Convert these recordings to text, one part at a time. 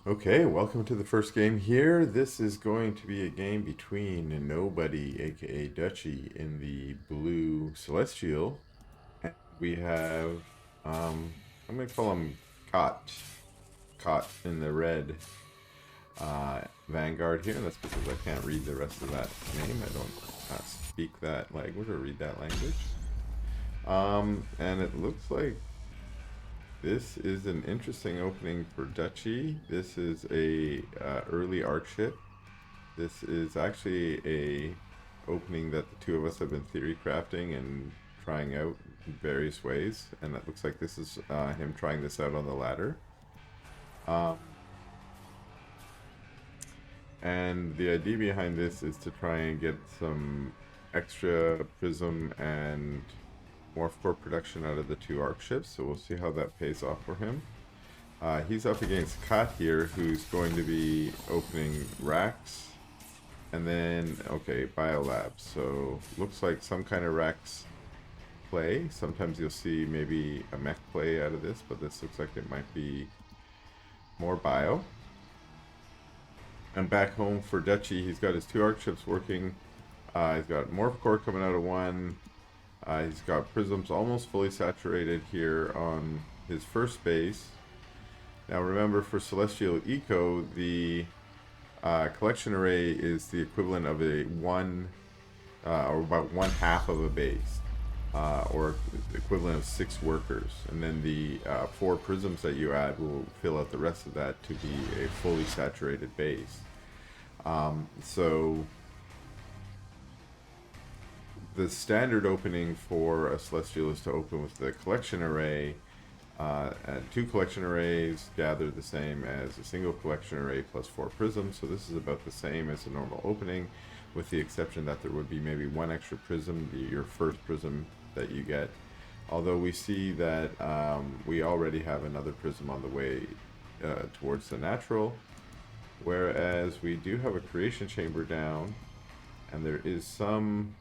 Okay, welcome to the first game here. This is going to be a game between Nobody, aka Dutchy, in the blue Celestial. And we have, I'm going to call him khat in the red Vanguard here. That's because I can't read the rest of that name. I don't speak that language or read that language. And it looks like this is an interesting opening for Dutchy. This is a early arc ship. This is actually a opening that the two of us have been theory crafting and trying out in various ways, and it looks like this is him trying this out on the ladder. Um, and the idea behind this is to try and get some extra prism and morph core production out of the two arc ships, so we'll see how that pays off for him. He's up against Khat here, who's going to be opening racks. And then, okay, biolab. So, looks like some kind of racks play. Sometimes you'll see maybe a mech play out of this, but this looks like it might be more bio. And back home for Dutchy, he's got his two arc ships working. He's got morph core coming out of one. He's got prisms almost fully saturated here on his first base. Now remember, for Celestial Eco, the collection array is the equivalent of a or about one half of a base, or the equivalent of 6 workers. And then the 4 prisms that you add will fill out the rest of that to be a fully saturated base. So the standard opening for a Celestial is to open with the collection array. And 2 collection arrays gather the same as a single collection array plus 4 prisms, so this is about the same as a normal opening, with the exception that there would be maybe 1 extra prism, your first prism that you get. Although we see that we already have another prism on the way towards the natural, whereas we do have a creation chamber down, and there is some...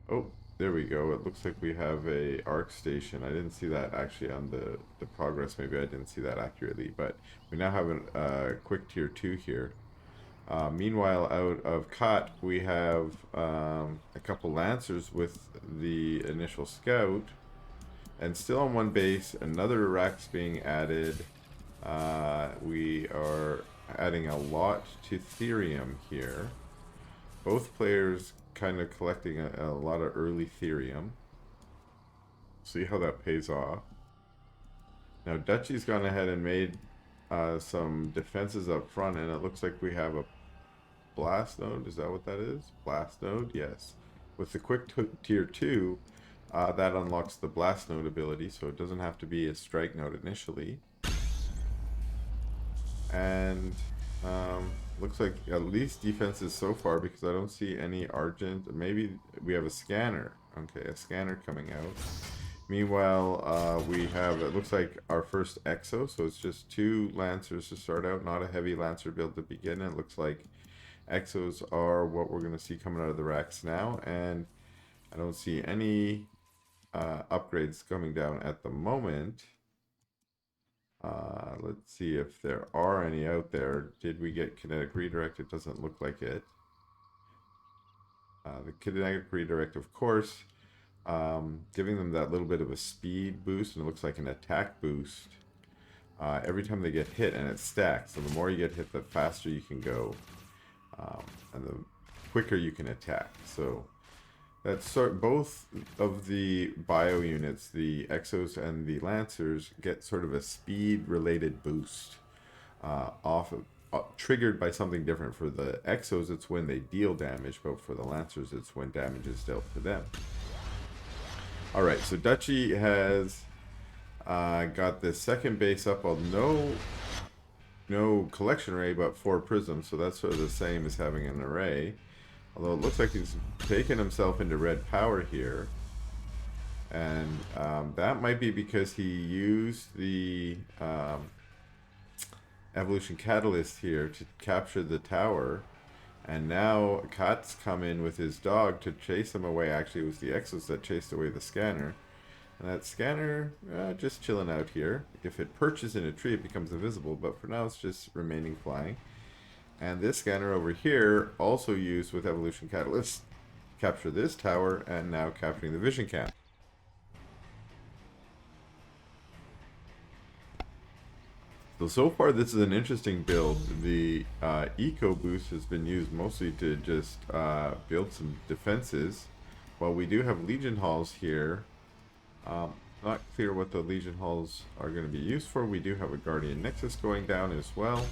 Oh, there we go. It looks like we have a arc station. I didn't see that actually on the progress. Maybe I didn't see that accurately, but we now have a quick tier 2 here. Meanwhile, out of khat, we have a couple lancers with the initial scout, and still on one base, another rack's being added. We are adding a lot to Therium here. Both players kind of collecting a lot of early Therium. See how that pays off. Now Dutchy's gone ahead and made some defenses up front, and it looks like we have a blast node. Is that what that is? Blast node, yes. With the quick tier 2, that unlocks the blast node ability, so it doesn't have to be a strike node initially. And looks like at least defenses so far, because I don't see any Argent. Maybe we have a scanner. Okay, a scanner coming out. Meanwhile, we have, it looks like our first Exo, so it's just 2 Lancers to start out, not a heavy Lancer build to begin. It looks like Exos are what we're going to see coming out of the racks now, and I don't see any upgrades coming down at the moment. Let's see if there are any out there. Did we get kinetic redirect? It doesn't look like it. The kinetic redirect, of course, giving them that little bit of a speed boost, and it looks like an attack boost every time they get hit, and it stacks. So the more you get hit, the faster you can go, and the quicker you can attack. So that's both of the bio units, the Exos and the Lancers, get sort of a speed-related boost off of, triggered by something different. For the Exos, it's when they deal damage, but for the Lancers, it's when damage is dealt to them. All right, so Dutchy has got the second base up. Well, no collection array, but 4 prisms, so that's sort of the same as having an array. Although it looks like he's taken himself into red power here. And that might be because he used the evolution catalyst here to capture the tower. And now Khat's come in with his dog to chase him away. Actually, it was the Exos that chased away the scanner. And that scanner, just chilling out here. If it perches in a tree, it becomes invisible, but for now it's just remaining flying. And this scanner over here, also used with Evolution Catalyst, capture this tower, and now capturing the vision camp. So far this is an interesting build. The eco boost has been used mostly to just build some defenses. While we do have Legion Halls here, not clear what the Legion Halls are going to be used for. We do have a Guardian Nexus going down as well.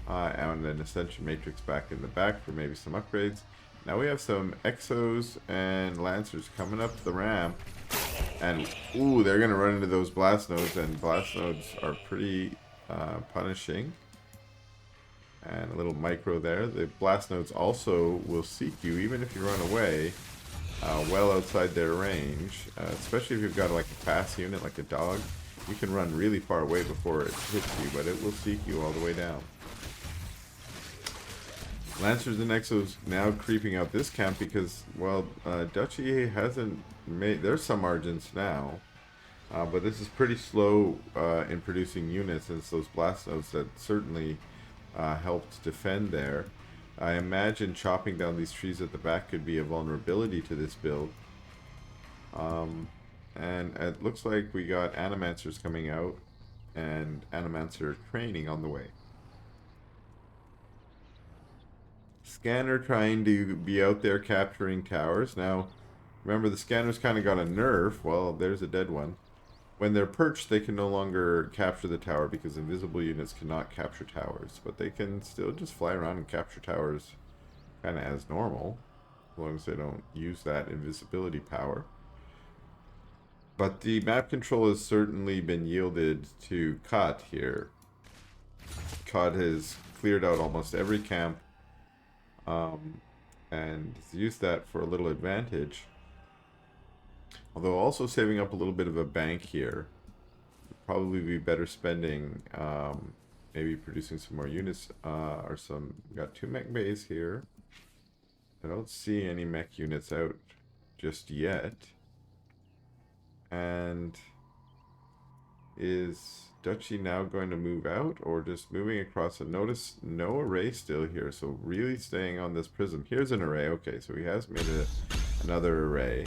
And an Ascension Matrix back in the back for maybe some upgrades. Now we have some Exos and Lancers coming up the ramp. And, ooh, they're going to run into those Blast Nodes, and Blast Nodes are pretty punishing. And a little micro there. The Blast Nodes also will seek you, even if you run away, well outside their range. Especially if you've got like a fast unit, like a dog. You can run really far away before it hits you, but it will seek you all the way down. Lancers and Exos now creeping out this camp because, well, Dutchy hasn't made... There's some margins now, but this is pretty slow in producing units, and it's those Blast Nodes that certainly helped defend there. I imagine chopping down these trees at the back could be a vulnerability to this build. And it looks like we got Animancers coming out, and Animancer training on the way. Scanner trying to be out there capturing towers. Now, remember the scanners kind of got a nerf. Well, there's a dead one. When they're perched, they can no longer capture the tower because invisible units cannot capture towers. But they can still just fly around and capture towers kind of as normal, as long as they don't use that invisibility power. But the map control has certainly been yielded to Khat here. Khat has cleared out almost every camp. And use that for a little advantage, although also saving up a little bit of a bank here. Probably be better spending maybe producing some more units or some... We got 2 mech bays here. I don't see any mech units out just yet. And is Dutchy now going to move out, or just moving across? And notice no array still here, so really staying on this prism. Here's an array. Okay, so he has made another array,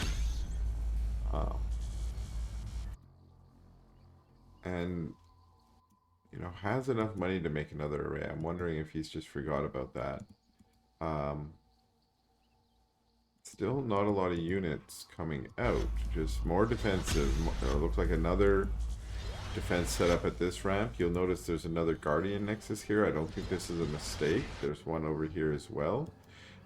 and you know, has enough money to make another array. I'm wondering if he's just forgot about that. Still not a lot of units coming out, just more defensive. Looks like another defense set up at this ramp. You'll notice there's another Guardian Nexus here. I don't think this is a mistake. There's one over here as well.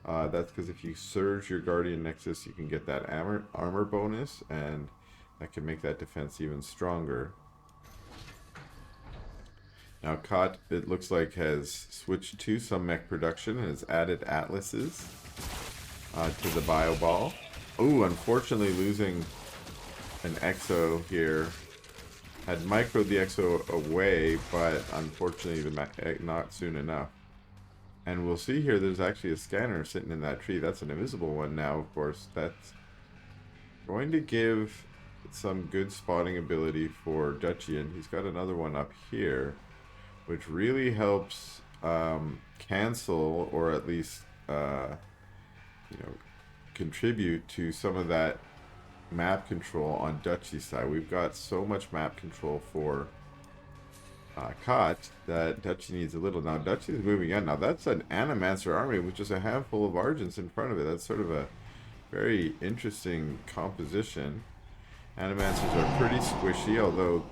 That's because if you surge your Guardian Nexus, you can get that armor bonus, and that can make that defense even stronger. Now Khat, it looks like, has switched to some mech production and has added Atlases to the Bio Ball. Ooh, unfortunately losing an Exo here. Had microed the Exo away, but unfortunately not soon enough. And we'll see here, there's actually a scanner sitting in that tree. That's an invisible one now, of course. That's going to give some good spotting ability for Dutchy, and he's got another one up here, which really helps cancel, or at least you know, contribute to some of that map control on Dutchy's side. We've got so much map control for Khat that Dutchy needs a little. Now Dutchy is moving in. Now that's an Animancer army with just a handful of Argents in front of it. That's sort of a very interesting composition. Animancers are pretty squishy, although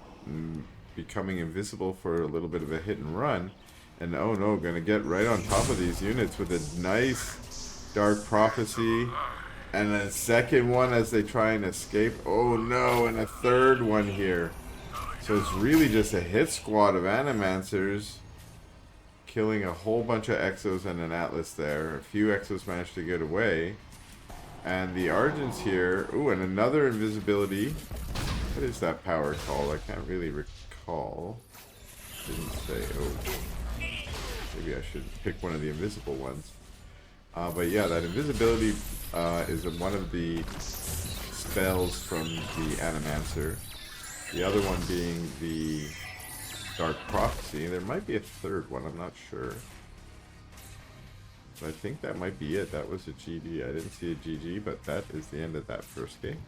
becoming invisible for a little bit of a hit and run. And oh no, gonna get right on top of these units with a nice Dark Prophecy. And a second one as they try and escape. Oh no, and a third one here. So it's really just a hit squad of Animancers killing a whole bunch of Exos and an Atlas there. A few Exos managed to get away. And the Argents here. Ooh, and another invisibility. What is that power called? I can't really recall. Didn't say. Oh, maybe I should pick one of the invisible ones. But yeah, that invisibility is one of the spells from the Animancer. The other one being the Dark Prophecy. There might be a third one, I'm not sure. But I think that might be it. That was a GG. I didn't see a GG, but that is the end of that first game.